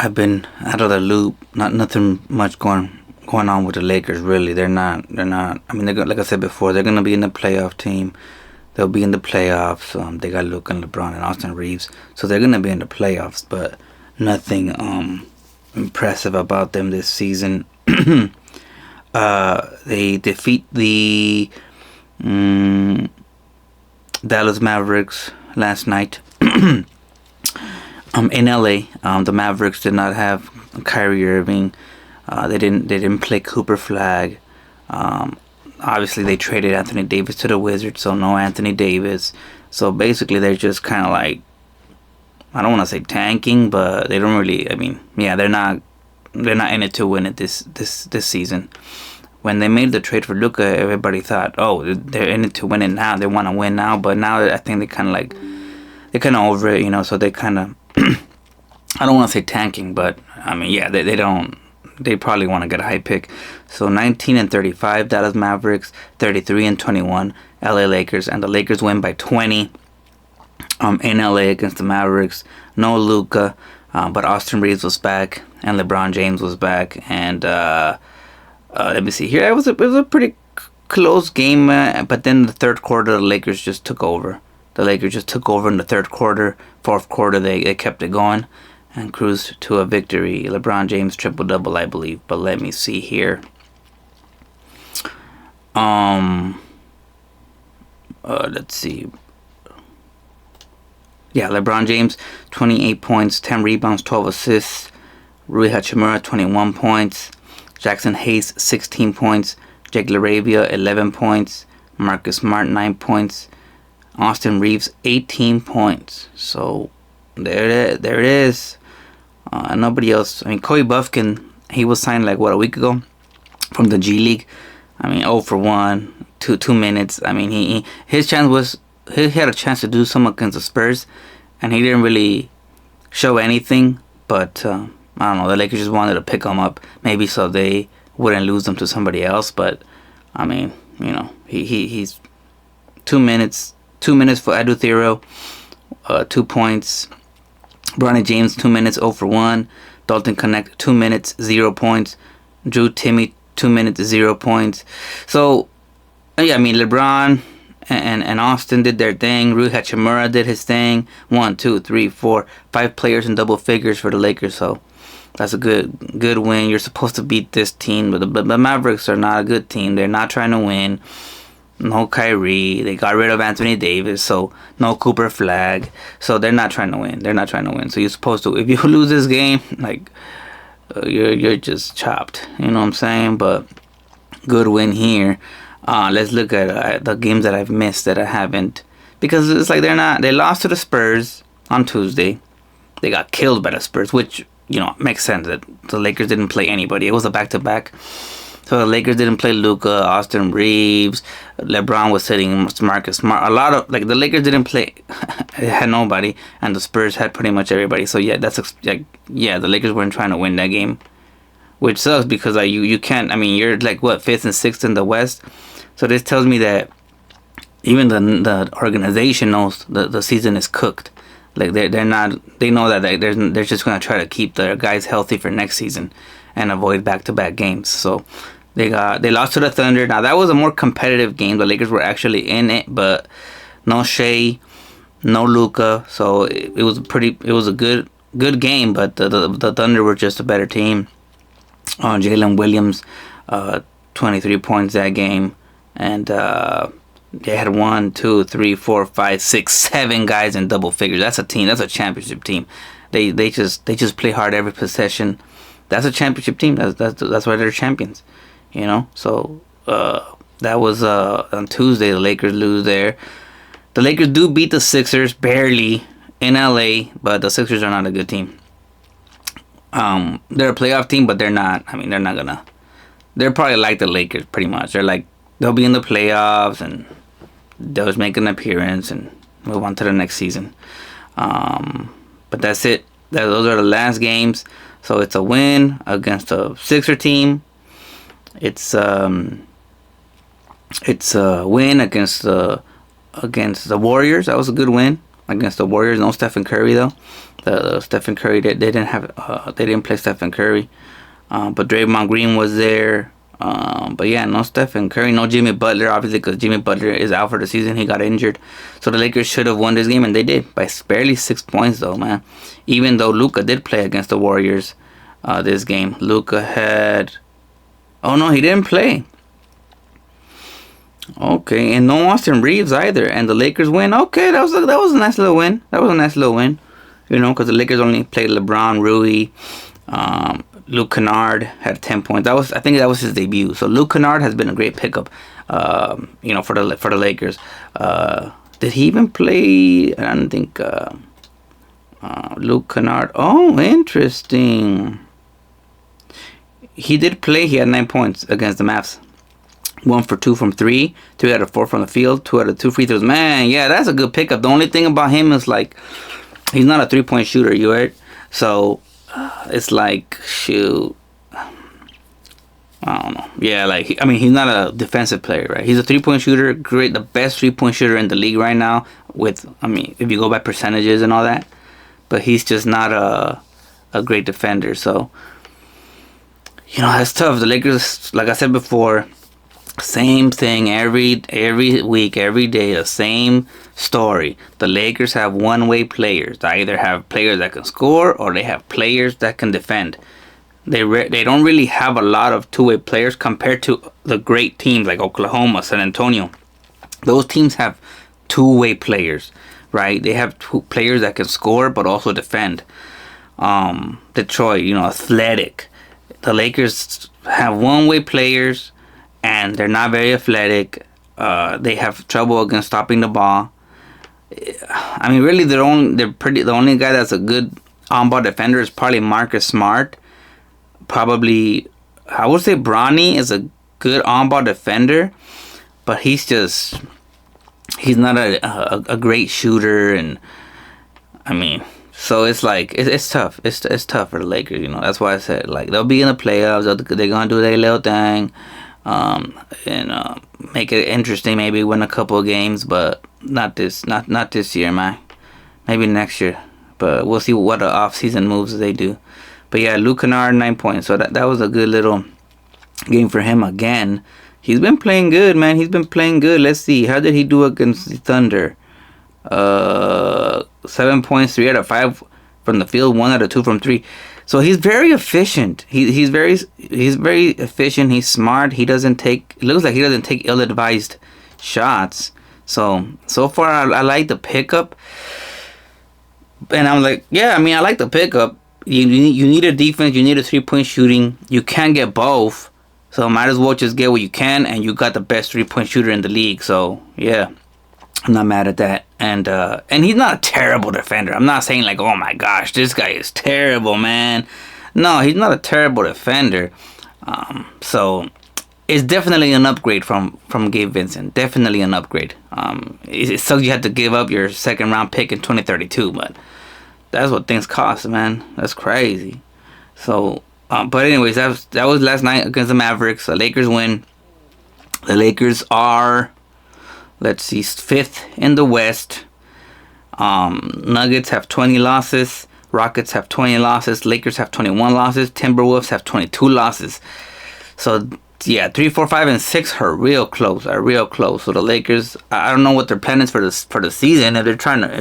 I've been out of the loop. Nothing much going on with the Lakers. Really, they're not. I mean, like I said before, they're gonna be in the playoff team. They'll be in the playoffs. They got Luka and LeBron and Austin Reeves, so they're gonna be in the playoffs. But nothing impressive about them this season. They defeat the Dallas Mavericks last night. In LA, the Mavericks did not have Kyrie Irving. They didn't play Cooper Flag. Obviously, they traded Anthony Davis to the Wizards, so no Anthony Davis. So basically, they're just kind of like, I don't want to say tanking, but they don't really. I mean, yeah, they're not in it to win it this season. When they made the trade for Luka, everybody thought, oh, they're in it to win it now. They want to win now. But now I think they're kind of over it, you know. So they kind of, I don't want to say tanking, but I mean, yeah, they don't. They probably want to get a high pick. So 19-35 Dallas Mavericks, 33-21 LA Lakers, and the Lakers win by 20. In LA against the Mavericks, no Luka, but Austin Reeves was back and LeBron James was back, and let me see here. It was a pretty close game, but then the third quarter, the Lakers just took over. The Lakers just took over in the third quarter. Fourth quarter, they kept it going and cruised to a victory. LeBron James triple-double, I believe. But let me see here. Let's see. Yeah, LeBron James, 28 points, 10 rebounds, 12 assists. Rui Hachimura, 21 points. Jackson Hayes, 16 points. Jake LaRavia, 11 points. Marcus Smart, 9 points. Austin Reeves, 18 points. So, there it is. Nobody else. I mean, Kobe Buffkin, he was signed a week ago from the G League. I mean, 0 for 1, 2 minutes. I mean, he had a chance to do something against the Spurs, and he didn't really show anything. But I don't know. The Lakers just wanted to pick him up, maybe so they wouldn't lose him to somebody else. But I mean, you know, he's 2 minutes. 2 minutes for Adu Thero, 2 points. Bronny James, 2 minutes, 0 for 1. Dalton Connect, 2 minutes, 0 points. Drew Timmy, 2 minutes, 0 points. So, yeah, I mean, LeBron and Austin did their thing. Rui Hachimura did his thing. 1, 2, 3, 4, 5 players in double figures for the Lakers. So, that's a good win. You're supposed to beat this team, but the Mavericks are not a good team. They're not trying to win. No Kyrie. They got rid of Anthony Davis, so no Cooper Flag. So they're not trying to win. So you're supposed to. If you lose this game, you're just chopped. You know what I'm saying? But good win here. Let's look at the games that I've missed that I haven't, because it's like they lost to the Spurs on Tuesday. They got killed by the Spurs, which, you know, makes sense that the Lakers didn't play anybody. It was a back-to-back. So the Lakers didn't play Luka, Austin Reeves, LeBron was sitting Marcus Smart. A lot of, the Lakers didn't play, it had nobody, and the Spurs had pretty much everybody. So yeah, the Lakers weren't trying to win that game, which sucks because you can't. I mean, you're 5th and 6th in the West. So this tells me that even the organization knows the season is cooked. They're not. They know that they're just gonna try to keep their guys healthy for next season and avoid back-to-back games. So they lost to the Thunder. Now that was a more competitive game. The Lakers were actually in it, but no Shea, no Luka. So it was a good game. But the Thunder were just a better team. Jalen Williams, 23 points that game, and they had 1, 2, 3, 4, 5, 6, 7 guys in double figures. That's a team. That's a championship team. They just play hard every possession. That's a championship team. That's why they're champions, you know. So that was on Tuesday. The Lakers lose there. The Lakers do beat the Sixers barely in LA, but the Sixers are not a good team. They're a playoff team, but they're not. I mean, they're not gonna. They're probably like the Lakers, pretty much. They'll be in the playoffs and they'll just make an appearance and move on to the next season. But that's it. Those are the last games. So it's a win against a Sixer team. It's a win against the Warriors. That was a good win. against the Warriors. No Stephen Curry though. The Stephen Curry they didn't play Stephen Curry, but Draymond Green was there. But yeah, no Stephen Curry, no Jimmy Butler, obviously, because Jimmy Butler is out for the season. He got injured. So the Lakers should have won this game, and they did by barely 6 points, though, man. Even though Luka did play against the Warriors this game. Luka had... Oh, no, he didn't play. Okay, and no Austin Reeves either. And the Lakers win. Okay, that was a nice little win. That was a nice little win. You know, because the Lakers only played LeBron, Rui, Luke Kennard had 10 points. I think that was his debut. So Luke Kennard has been a great pickup, you know, for the Lakers. Did he even play? I don't think Luke Kennard. Oh, interesting. He did play. He had 9 points against the Mavs. 1 for 2 from 3, 3 out of 4 from the field, 2 out of 2 free throws. Man, yeah, that's a good pickup. The only thing about him is like he's not a 3-point shooter. You heard? So it's like, shoot, I don't know. Yeah, like I mean, he's not a defensive player, right? He's a 3-point shooter. Great, the best 3-point shooter in the league right now. With I mean, if you go by percentages and all that, but he's just not a great defender. So you know, that's tough. The Lakers, like I said before, same thing every week, every day, the same story. The Lakers have one-way players. They either have players that can score or they have players that can defend. They don't really have a lot of two-way players compared to the great teams like Oklahoma, San Antonio. Those teams have two-way players, right? They have players that can score but also defend. Detroit, you know, athletic. The Lakers have one-way players, and they're not very athletic. They have trouble against stopping the ball. I mean, really, the only guy that's a good on-ball defender is probably Marcus Smart. Probably, I would say Bronny is a good on-ball defender, but he's not a great shooter, and I mean. So it's like it's tough. It's tough for the Lakers, you know. That's why I said like they'll be in the playoffs. They're gonna do their little thing, and make it interesting. Maybe win a couple of games, but not this year, man. Maybe next year, but we'll see what the off-season moves they do. But yeah, Luke Kennard 9 points. So that was a good little game for him again. He's been playing good, man. He's been playing good. Let's see, how did he do against the Thunder? 7 points, 3 out of 5 from the field, 1 out of 2 from 3. So he's very efficient. He's very efficient. He's smart. It looks like he doesn't take ill-advised shots. So far I like the pickup. And I'm like, yeah, I mean, I like the pickup. You need a defense. You need a 3-point shooting. You can't get both. So might as well just get what you can, and you got the best 3-point shooter in the league. So yeah, I'm not mad at that. And he's not a terrible defender. I'm not saying like, oh my gosh, this guy is terrible, man. No, he's not a terrible defender. So it's definitely an upgrade from Gabe Vincent. Definitely an upgrade. It sucks you had to give up your second round pick in 2032, but that's what things cost, man. That's crazy. So, but anyways, that was last night against the Mavericks. The Lakers win. The Lakers are, let's see, 5th in the West. Nuggets have 20 losses. Rockets have 20 losses. Lakers have 21 losses. Timberwolves have 22 losses. So yeah, 3, 4, 5, and 6 are real close. So the Lakers, I don't know what their plan is for the season. If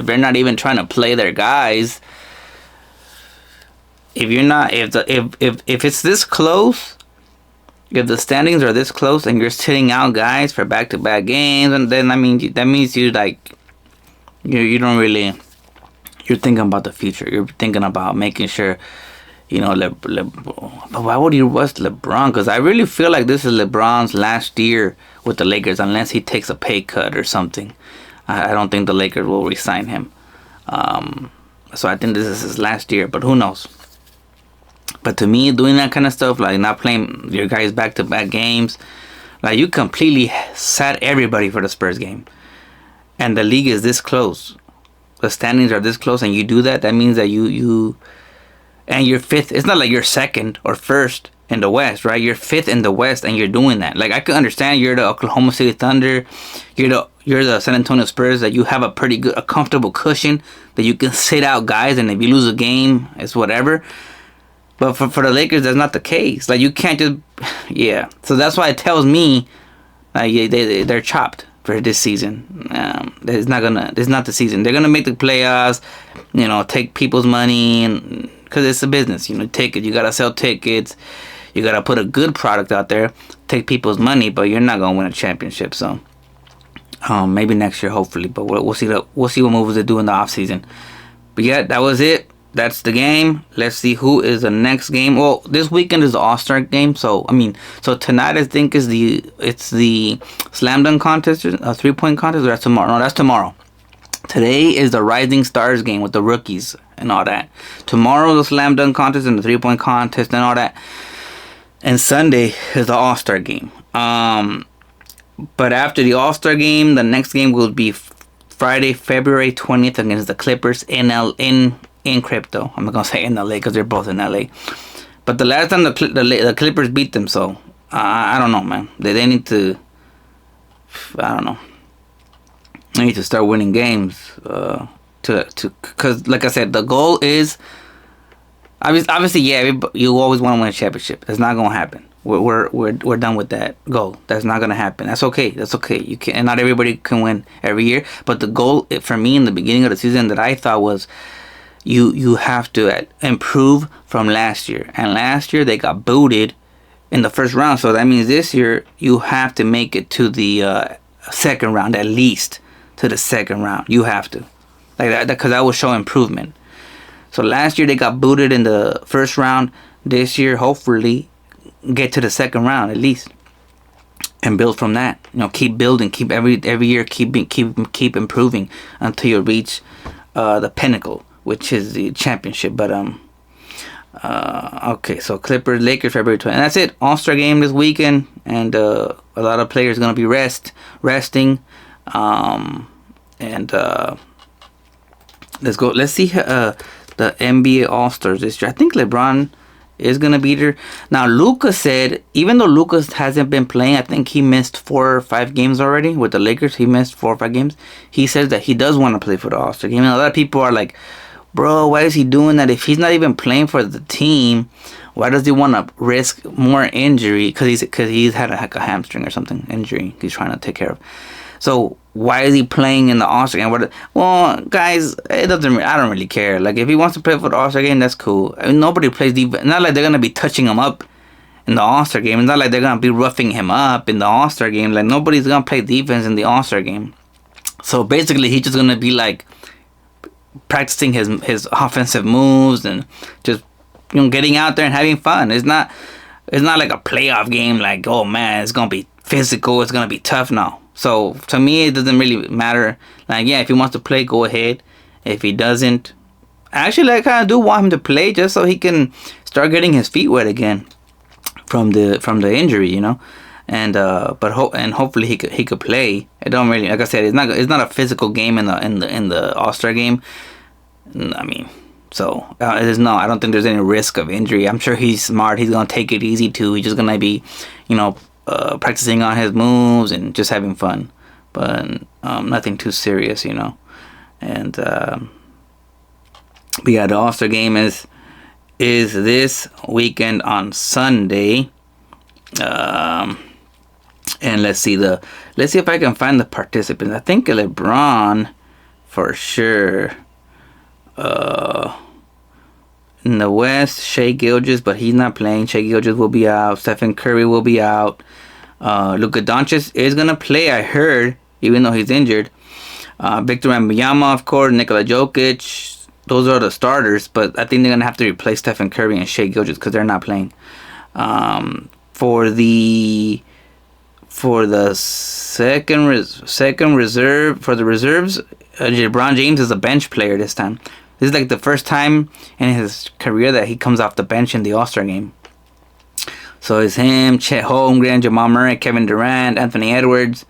they're not even trying to play their guys. If it's this close. If the standings are this close and you're sitting out guys for back-to-back games, and then that means you like you don't really, you're thinking about the future. You're thinking about making sure, you know, but why would you rush LeBron? Because I really feel like this is LeBron's last year with the Lakers, unless he takes a pay cut or something. I don't think the Lakers will re-sign him. So I think this is his last year, but who knows? But to me, doing that kind of stuff, like not playing your guys back-to-back games, like you completely sat everybody for the Spurs game. And the league is this close. The standings are this close, and you do that. That means that you and you're 5th. It's not like you're 2nd or 1st. in the West, right? You're 5th in the West, and you're doing that. Like, I could understand you're the Oklahoma City Thunder, you're the San Antonio Spurs, that you have a comfortable cushion that you can sit out guys, and if you lose a game, it's whatever. But for the Lakers, that's not the case. Like, you can't just, yeah. So that's why it tells me, they're chopped for this season. This is not the season. They're gonna make the playoffs, take people's money, and because it's a business, you gotta sell tickets, you gotta put a good product out there, take people's money, but you're not gonna win a championship. So maybe next year, hopefully, but we'll see what moves they do in the off season. But yeah, that was it. That's the game. Let's see who is the next game. Well, this weekend is the All-Star game. So tonight I think it's the slam dunk contest, a 3-point contest. Or that's tomorrow? No, that's tomorrow. Today is the Rising Stars game with the rookies and all that. Tomorrow the slam dunk contest and the 3-point contest and all that. And Sunday is the All-Star game. But after the All-Star game, the next game will be Friday, February 20th against the Clippers in crypto. I'm not gonna say in LA because they're both in LA. But the last time the Clippers beat them, so I don't know, man. They need to. I don't know. They need to start winning games. Because like I said, the goal is obviously you always want to win a championship. That's not gonna happen. We're done with that goal. That's not gonna happen. That's okay. You can, and not everybody can win every year. But the goal for me in the beginning of the season that I thought was, you have to improve from last year. And last year they got booted in the first round. So that means this year you have to make it to the second round, at least to the second round. You have to, like that, because that will show improvement. So last year they got booted in the first round. This year, hopefully, get to the second round at least, and build from that. Keep building, keep every year keep improving until you reach the pinnacle, which is the championship. But okay, so Clippers, Lakers, February 20th. And that's it. All-Star game this weekend, and a lot of players gonna be resting. Let's go. Let's see the NBA All-Stars this year. I think LeBron is gonna be there. Now Luka said, even though Luka hasn't been playing, I think he missed 4 or 5 games already with the Lakers. He missed 4 or 5 games. He says that he does want to play for the All-Star game. And a lot of people are like, bro, why is he doing that? If he's not even playing for the team, why does he want to risk more injury? Because he's had a hamstring or something injury he's trying to take care of. So why is he playing in the All-Star game? Well, guys, I don't really care. Like, if he wants to play for the All-Star game, that's cool. I mean, nobody plays defense. Not like they're gonna be touching him up in the All-Star game. It's not like they're gonna be roughing him up in the All-Star game. Like, nobody's gonna play defense in the All-Star game. So basically, he's just gonna be like practicing his offensive moves and just getting out there and having fun. It's not like a playoff game. Like, oh man, it's gonna be physical. It's gonna be tough now. So to me, it doesn't really matter. Like, yeah, if he wants to play, go ahead. If he doesn't, actually, I kind of do want him to play just so he can start getting his feet wet again from the injury, And hopefully he could play. It don't really, like I said, it's not a physical game in the All-Star game. I mean, so there's I don't think there's any risk of injury. I'm sure he's smart. He's gonna take it easy too. He's just gonna be, practicing on his moves and just having fun, but nothing too serious, And but yeah, the All-Star game is this weekend on Sunday. And let's see if I can find the participants. I think LeBron for sure. In the West, Shai Gilgeous, but he's not playing. Shai Gilgeous will be out. Stephen Curry will be out. Luka Doncic is gonna play, I heard, even though he's injured. Victor Wembanyama, of course, Nikola Jokic. Those are the starters, but I think they're gonna have to replace Stephen Curry and Shai Gilgeous because they're not playing. For the second reserve, for the reserves, LeBron James is a bench player this time. This is like the first time in his career that he comes off the bench in the All-Star game. So it's him, Chet Holmgren, Jamal Murray, Kevin Durant, Anthony Edwards,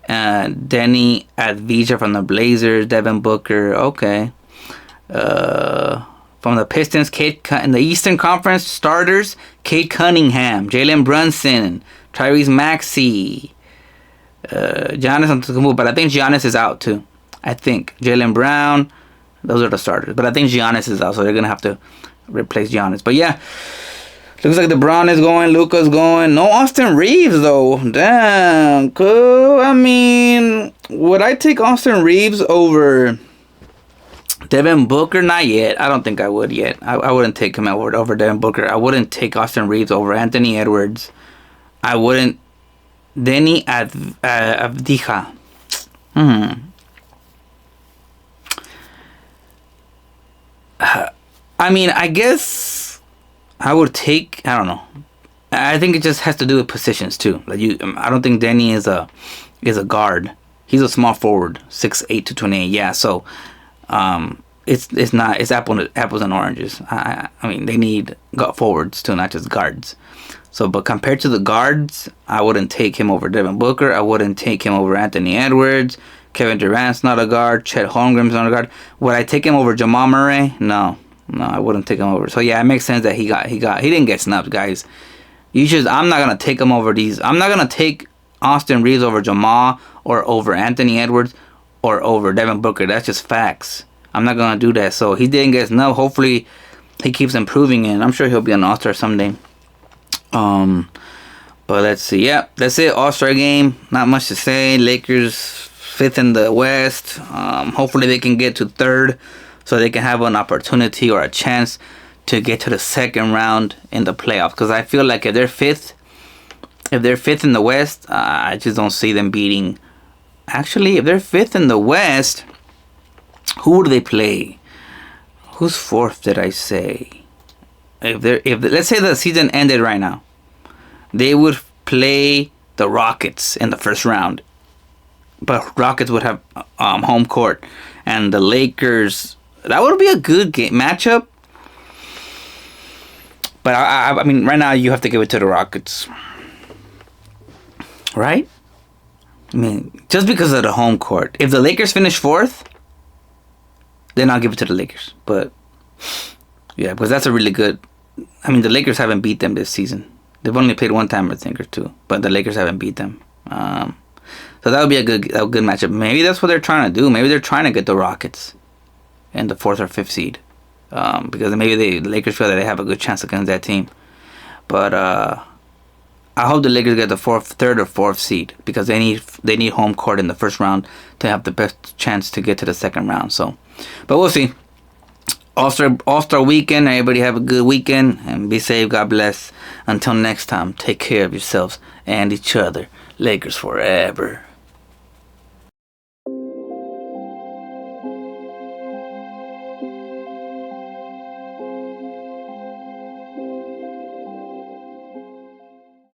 Denny Advija from the Blazers, Devin Booker, okay. From From the Pistons, in the Eastern Conference starters, Cade Cunningham, Jalen Brunson, Tyrese Maxey, Giannis Antetokounmpo, but I think Giannis is out too. I think Jaylen Brown, those are the starters. But I think Giannis is out, so they're gonna have to replace Giannis. But yeah, looks like LeBron is going, Luka's going. No Austin Reeves though. Damn, cool. I mean, would I take Austin Reeves over Devin Booker? Not yet. I don't think I would yet. I wouldn't take him over Devin Booker. I wouldn't take Austin Reeves over Anthony Edwards. I wouldn't. Denny Avdija. I mean, I guess I would take. I don't know. I think it just has to do with positions too. Like I don't think Denny is a guard. He's a small forward, 6'8" to 28. Yeah, so it's not. It's apples and oranges. I mean, they need forwards too, not just guards. So, but compared to the guards, I wouldn't take him over Devin Booker. I wouldn't take him over Anthony Edwards. Kevin Durant's not a guard. Chet Holmgren's not a guard. Would I take him over Jamal Murray? No, I wouldn't take him over. So yeah, it makes sense that he didn't get snubbed, guys. I'm not gonna take him over these. I'm not gonna take Austin Reeves over Jamal or over Anthony Edwards or over Devin Booker. That's just facts. I'm not gonna do that. So he didn't get snubbed. Hopefully, he keeps improving, and I'm sure he'll be an All-Star someday. But let's see. Yeah, that's it. All-Star game. Not much to say. Lakers 5th in the West. Hopefully they can get to 3rd so they can have an opportunity or a chance to get to the 2nd round in the playoffs. Because I feel like if they're 5th in the West, I just don't see them beating. Actually, if they're 5th in the West, who would they play? Who's 4th? Did I say? If let's say the season ended right now, they would play the Rockets in the 1st round, but Rockets would have home court, and the Lakers. That would be a good matchup. But I mean, right now you have to give it to the Rockets, right? I mean, just because of the home court. If the Lakers finish 4th, then I'll give it to the Lakers. But yeah, because that's a really good. I mean, the Lakers haven't beat them this season. They've only played one time, I think, or two. But the Lakers haven't beat them. So that would be a good matchup. Maybe that's what they're trying to do. Maybe they're trying to get the Rockets in the 4th or 5th seed. Because maybe the Lakers feel that they have a good chance against that team. But I hope the Lakers get the 3rd or 4th seed. Because they need home court in the 1st round to have the best chance to get to the 2nd round. So, but we'll see. All-Star weekend. Everybody have a good weekend and be safe. God bless. Until next time, take care of yourselves and each other. Lakers forever.